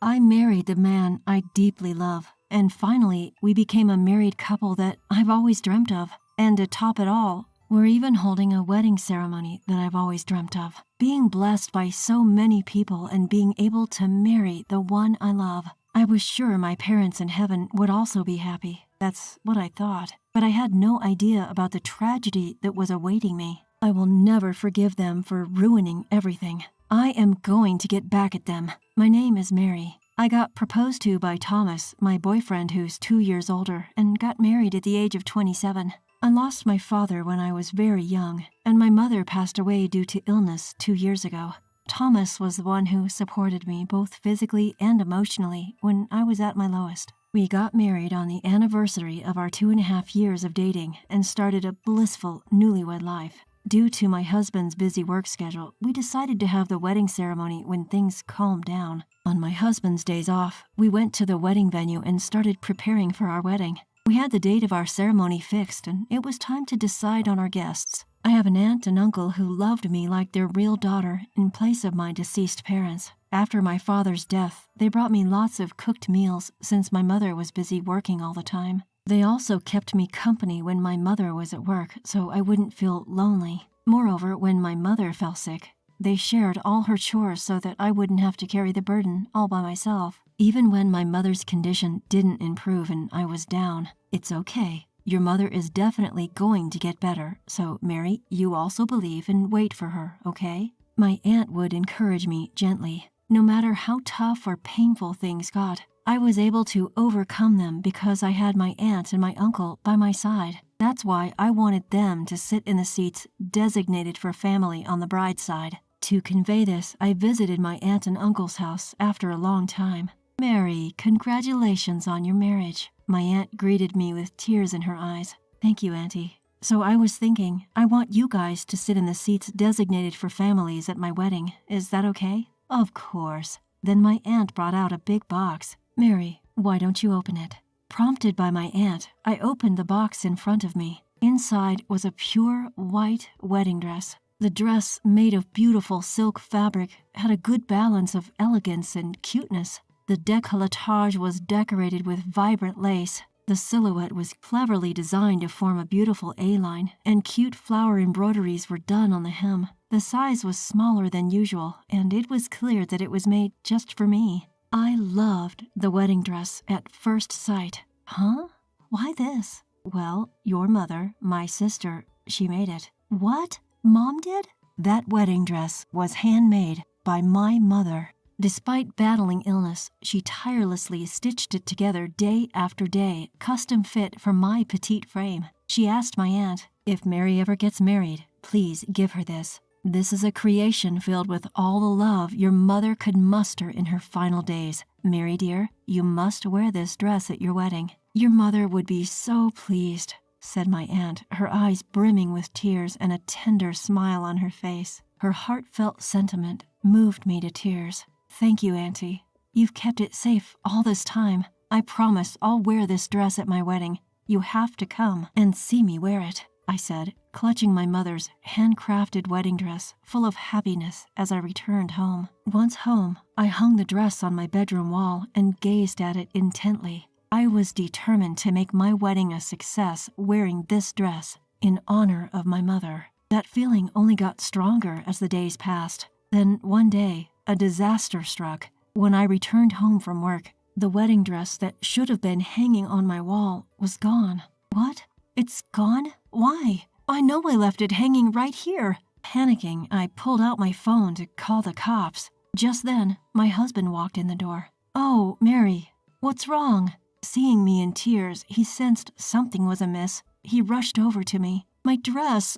I married the man I deeply love, and finally, we became a married couple that I've always dreamt of. And to top it all, we're even holding a wedding ceremony that I've always dreamt of. Being blessed by so many people and being able to marry the one I love. I was sure my parents in heaven would also be happy. That's what I thought. But I had no idea about the tragedy that was awaiting me. I will never forgive them for ruining everything. I am going to get back at them. My name is Mary. I got proposed to by Thomas, my boyfriend who's 2 years older, and got married at the age of 27. I lost my father when I was very young, and my mother passed away due to illness 2 years ago. Thomas was the one who supported me both physically and emotionally when I was at my lowest. We got married on the anniversary of our 2.5 years of dating and started a blissful newlywed life. Due to my husband's busy work schedule, we decided to have the wedding ceremony when things calmed down. On my husband's days off, we went to the wedding venue and started preparing for our wedding. We had the date of our ceremony fixed, and it was time to decide on our guests. I have an aunt and uncle who loved me like their real daughter in place of my deceased parents. After my father's death, they brought me lots of cooked meals since my mother was busy working all the time. They also kept me company when my mother was at work so I wouldn't feel lonely. Moreover, when my mother fell sick, they shared all her chores so that I wouldn't have to carry the burden all by myself. Even when my mother's condition didn't improve and I was down, it's okay. Your mother is definitely going to get better, so Mary, you also believe and wait for her, okay? My aunt would encourage me gently. No matter how tough or painful things got, I was able to overcome them because I had my aunt and my uncle by my side. That's why I wanted them to sit in the seats designated for family on the bride's side. To convey this, I visited my aunt and uncle's house after a long time. Mary, congratulations on your marriage. My aunt greeted me with tears in her eyes. Thank you, Auntie. So I was thinking, I want you guys to sit in the seats designated for families at my wedding. Is that okay? Of course. Then my aunt brought out a big box. Mary, why don't you open it? Prompted by my aunt, I opened the box in front of me. Inside was a pure white wedding dress. The dress, made of beautiful silk fabric, had a good balance of elegance and cuteness. The décolletage was decorated with vibrant lace. The silhouette was cleverly designed to form a beautiful A-line, and cute flower embroideries were done on the hem. The size was smaller than usual, and it was clear that it was made just for me. I loved the wedding dress at first sight. Huh? Why this? Well, your mother, my sister, she made it. What? Mom did? That wedding dress was handmade by my mother. Despite battling illness, she tirelessly stitched it together day after day, custom fit for my petite frame. She asked my aunt, if Mary ever gets married, please give her this. This is a creation filled with all the love your mother could muster in her final days. Mary dear, you must wear this dress at your wedding. Your mother would be so pleased, said my aunt, her eyes brimming with tears and a tender smile on her face. Her heartfelt sentiment moved me to tears. Thank you, Auntie. You've kept it safe all this time. I promise I'll wear this dress at my wedding. You have to come and see me wear it, I said, clutching my mother's handcrafted wedding dress, full of happiness as I returned home. Once home, I hung the dress on my bedroom wall and gazed at it intently. I was determined to make my wedding a success wearing this dress in honor of my mother. That feeling only got stronger as the days passed. Then one day, a disaster struck. When I returned home from work, the wedding dress that should have been hanging on my wall was gone. What? It's gone? Why? I know I left it hanging right here. Panicking, I pulled out my phone to call the cops. Just then, my husband walked in the door. Oh, Mary, what's wrong? Seeing me in tears, he sensed something was amiss. He rushed over to me. My dress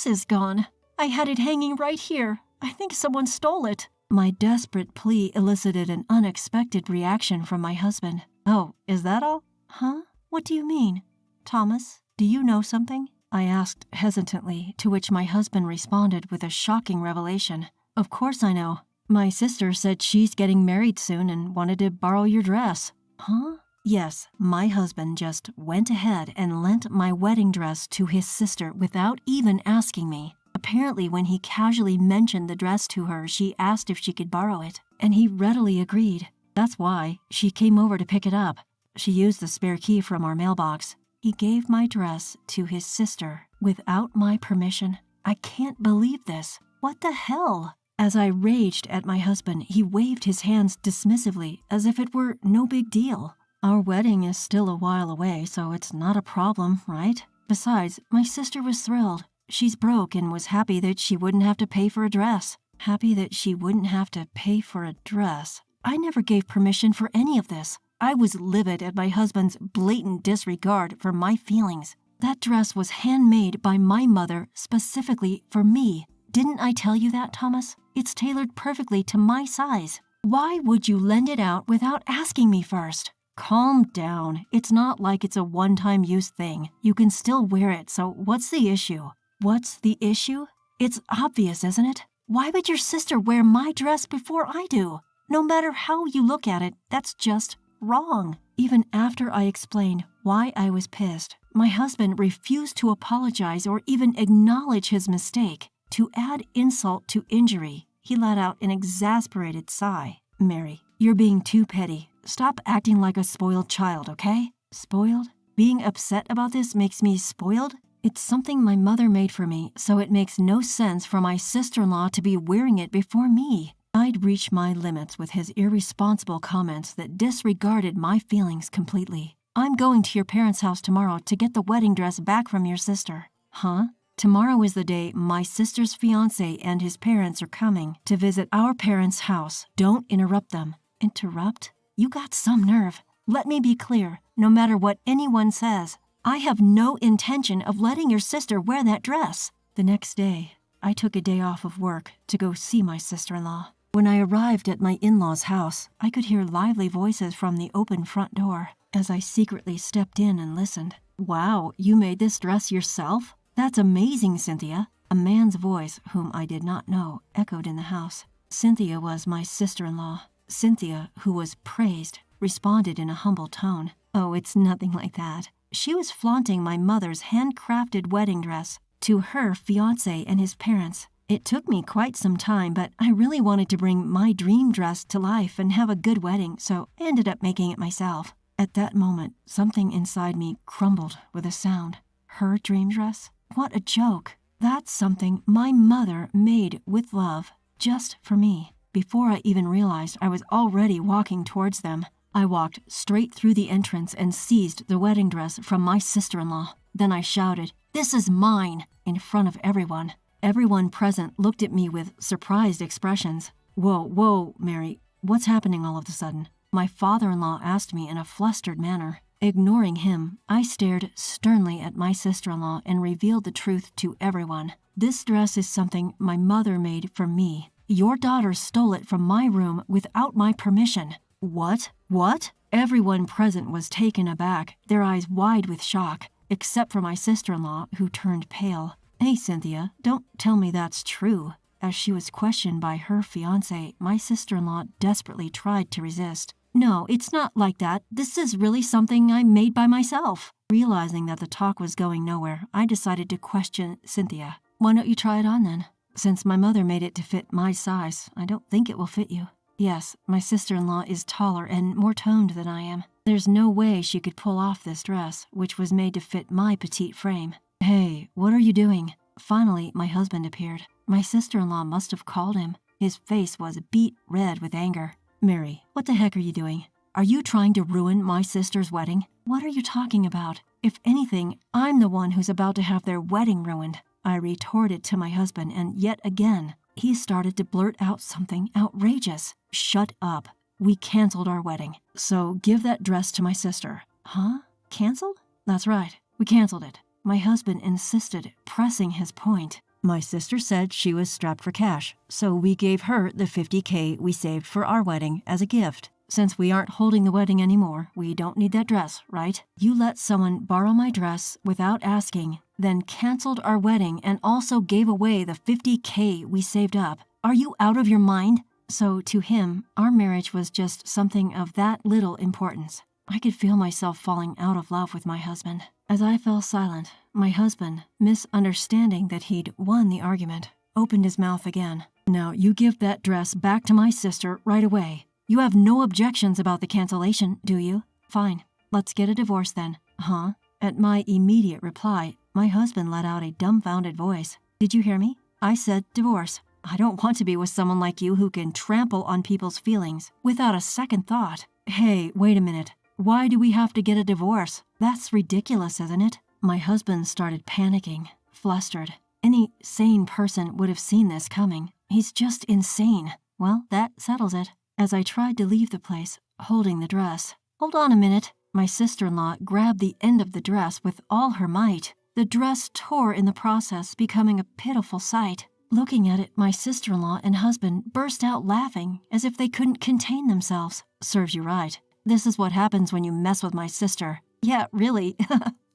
is gone. I had it hanging right here. I think someone stole it. My desperate plea elicited an unexpected reaction from my husband. Oh, is that all? Huh? What do you mean? Thomas, do you know something? I asked hesitantly, to which my husband responded with a shocking revelation. Of course I know. My sister said she's getting married soon and wanted to borrow your dress. Huh? Yes, my husband just went ahead and lent my wedding dress to his sister without even asking me. Apparently, when he casually mentioned the dress to her, she asked if she could borrow it, and he readily agreed. That's why. She came over to pick it up. She used the spare key from our mailbox. He gave my dress to his sister without my permission. I can't believe this. What the hell? As I raged at my husband, he waved his hands dismissively as if it were no big deal. Our wedding is still a while away, so it's not a problem, right? Besides, my sister was thrilled. She's broke and was happy that she wouldn't have to pay for a dress. Happy that she wouldn't have to pay for a dress. I never gave permission for any of this. I was livid at my husband's blatant disregard for my feelings. That dress was handmade by my mother specifically for me. Didn't I tell you that, Thomas? It's tailored perfectly to my size. Why would you lend it out without asking me first? Calm down. It's not like it's a one-time use thing. You can still wear it, so what's the issue? What's the issue? It's obvious, isn't it? Why would your sister wear my dress before I do? No matter how you look at it, that's just wrong. Even after I explained why I was pissed, my husband refused to apologize or even acknowledge his mistake. To add insult to injury, he let out an exasperated sigh. Mary, you're being too petty. Stop acting like a spoiled child, okay? Spoiled? Being upset about this makes me spoiled? It's something my mother made for me, so it makes no sense for my sister-in-law to be wearing it before me. I'd reached my limits with his irresponsible comments that disregarded my feelings completely. I'm going to your parents' house tomorrow to get the wedding dress back from your sister. Huh? Tomorrow is the day my sister's fiancé and his parents are coming to visit our parents' house. Don't interrupt them. Interrupt? You got some nerve. Let me be clear. No matter what anyone says, I have no intention of letting your sister wear that dress. The next day, I took a day off of work to go see my sister-in-law. When I arrived at my in-laws' house, I could hear lively voices from the open front door as I secretly stepped in and listened. Wow, you made this dress yourself? That's amazing, Cynthia. A man's voice, whom I did not know, echoed in the house. Cynthia was my sister-in-law. Cynthia, who was praised, responded in a humble tone. Oh, it's nothing like that. She was flaunting my mother's handcrafted wedding dress to her fiancé and his parents. It took me quite some time, but I really wanted to bring my dream dress to life and have a good wedding, so I ended up making it myself. At that moment, something inside me crumbled with a sound. Her dream dress? What a joke. That's something my mother made with love, just for me. Before I even realized I was already walking towards them, I walked straight through the entrance and seized the wedding dress from my sister-in-law. Then I shouted, "This is mine!" in front of everyone. Everyone present looked at me with surprised expressions. Whoa, Mary, what's happening all of a sudden? My father-in-law asked me in a flustered manner. Ignoring him, I stared sternly at my sister-in-law and revealed the truth to everyone. This dress is something my mother made for me. Your daughter stole it from my room without my permission. What? What? Everyone present was taken aback, their eyes wide with shock, except for my sister-in-law, who turned pale. Hey, Cynthia, don't tell me that's true. As she was questioned by her fiancé, my sister-in-law desperately tried to resist. No, it's not like that. This is really something I made by myself. Realizing that the talk was going nowhere, I decided to question Cynthia. Why don't you try it on then? Since my mother made it to fit my size, I don't think it will fit you. Yes, my sister-in-law is taller and more toned than I am. There's no way she could pull off this dress, which was made to fit my petite frame. Hey, what are you doing? Finally, my husband appeared. My sister-in-law must have called him. His face was beet red with anger. Mary, what the heck are you doing? Are you trying to ruin my sister's wedding? What are you talking about? If anything, I'm the one who's about to have their wedding ruined. I retorted to my husband, and yet again, he started to blurt out something outrageous. Shut up. We canceled our wedding, so give that dress to my sister. Huh? Canceled? That's right. We canceled it. My husband insisted, pressing his point. My sister said she was strapped for cash, so we gave her the $50K we saved for our wedding as a gift. Since we aren't holding the wedding anymore, we don't need that dress, right? You let someone borrow my dress without asking, then canceled our wedding and also gave away the $50K we saved up. Are you out of your mind? So to him, our marriage was just something of that little importance. I could feel myself falling out of love with my husband. As I fell silent, my husband, misunderstanding that he'd won the argument, opened his mouth again. Now you give that dress back to my sister right away. You have no objections about the cancellation, do you? Fine. Let's get a divorce then. Huh? At my immediate reply, my husband let out a dumbfounded voice. Did you hear me? I said divorce. I don't want to be with someone like you who can trample on people's feelings without a second thought. Hey, wait a minute. Why do we have to get a divorce? That's ridiculous, isn't it? My husband started panicking, flustered. Any sane person would have seen this coming. He's just insane. Well, that settles it. As I tried to leave the place, holding the dress. Hold on a minute. My sister-in-law grabbed the end of the dress with all her might. The dress tore in the process, becoming a pitiful sight. Looking at it, my sister-in-law and husband burst out laughing as if they couldn't contain themselves. Serves you right. This is what happens when you mess with my sister. Yeah, really.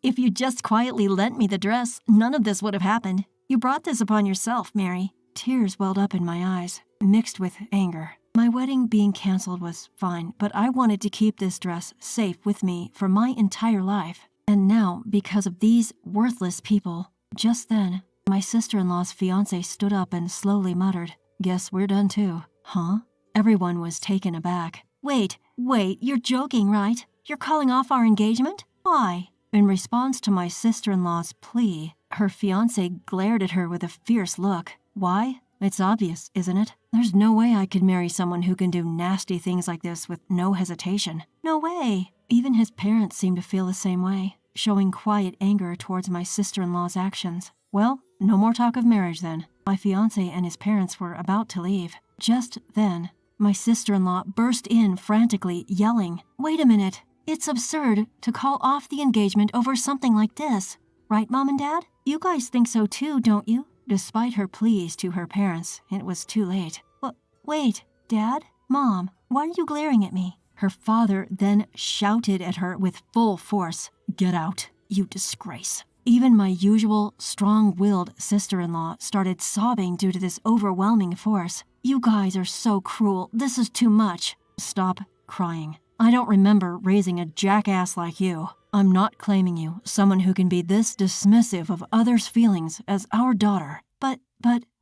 If you just quietly lent me the dress, none of this would have happened. You brought this upon yourself, Mary. Tears welled up in my eyes, mixed with anger. My wedding being canceled was fine, but I wanted to keep this dress safe with me for my entire life. And now, because of these worthless people, just then, my sister-in-law's fiancé stood up and slowly muttered, "Guess we're done too." Huh? Everyone was taken aback. Wait, you're joking, right? You're calling off our engagement? Why? In response to my sister-in-law's plea, her fiancé glared at her with a fierce look. Why? It's obvious, isn't it? There's no way I could marry someone who can do nasty things like this with no hesitation. No way. Even his parents seemed to feel the same way, showing quiet anger towards my sister-in-law's actions. Well, no more talk of marriage then. My fiancé and his parents were about to leave. Just then, my sister-in-law burst in frantically, yelling, "Wait a minute. It's absurd to call off the engagement over something like this. Right, Mom and Dad? You guys think so too, don't you?" Despite her pleas to her parents, it was too late. Wait, Dad? Mom, why are you glaring at me? Her father then shouted at her with full force, "Get out, you disgrace." Even my usual strong-willed sister-in-law started sobbing due to this overwhelming force. "You guys are so cruel. This is too much." Stop crying. I don't remember raising a jackass like you. I'm not claiming you, someone who can be this dismissive of others' feelings, as our daughter. But,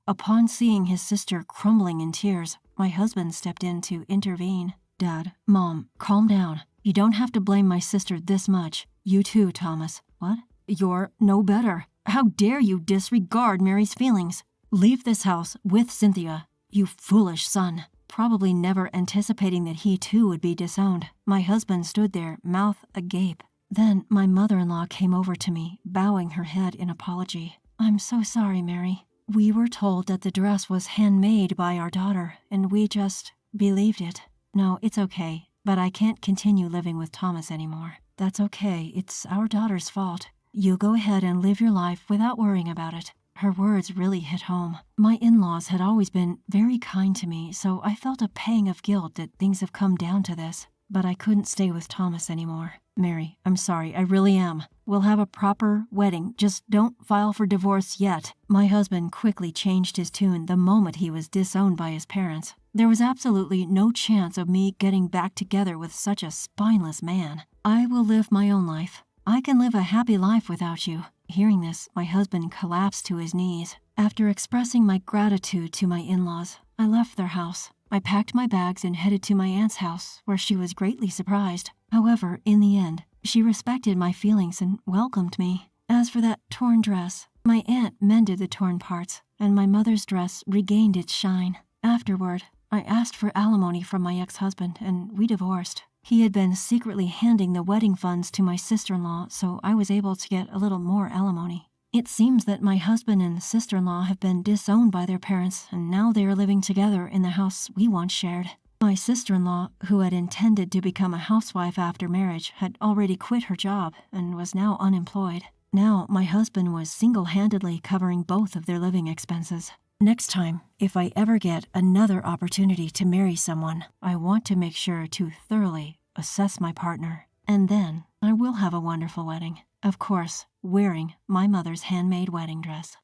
upon seeing his sister crumbling in tears, my husband stepped in to intervene. "Dad, Mom, calm down. You don't have to blame my sister this much. You too, Thomas." What? You're no better. How dare you disregard Mary's feelings? Leave this house with Cynthia, you foolish son. Probably never anticipating that he too would be disowned. My husband stood there, mouth agape. Then my mother-in-law came over to me, bowing her head in apology. "I'm so sorry, Mary. We were told that the dress was handmade by our daughter, and we just believed it. No, it's okay, but I can't continue living with Thomas anymore. That's okay, it's our daughter's fault. You go ahead and live your life without worrying about it." Her words really hit home. My in-laws had always been very kind to me, so I felt a pang of guilt that things have come down to this. But I couldn't stay with Thomas anymore. "Mary, I'm sorry, I really am. We'll have a proper wedding, just don't file for divorce yet." My husband quickly changed his tune the moment he was disowned by his parents. There was absolutely no chance of me getting back together with such a spineless man. "I will live my own life. I can live a happy life without you." Hearing this, my husband collapsed to his knees. After expressing my gratitude to my in-laws, I left their house. I packed my bags and headed to my aunt's house, where she was greatly surprised. However, in the end, she respected my feelings and welcomed me. As for that torn dress, my aunt mended the torn parts, and my mother's dress regained its shine. Afterward, I asked for alimony from my ex-husband, and we divorced. He had been secretly handing the wedding funds to my sister-in-law, so I was able to get a little more alimony. It seems that my husband and sister-in-law have been disowned by their parents, and now they are living together in the house we once shared. My sister-in-law, who had intended to become a housewife after marriage, had already quit her job and was now unemployed. Now my husband was single-handedly covering both of their living expenses. Next time, if I ever get another opportunity to marry someone, I want to make sure to thoroughly assess my partner, and then I will have a wonderful wedding. Of course, wearing my mother's handmade wedding dress.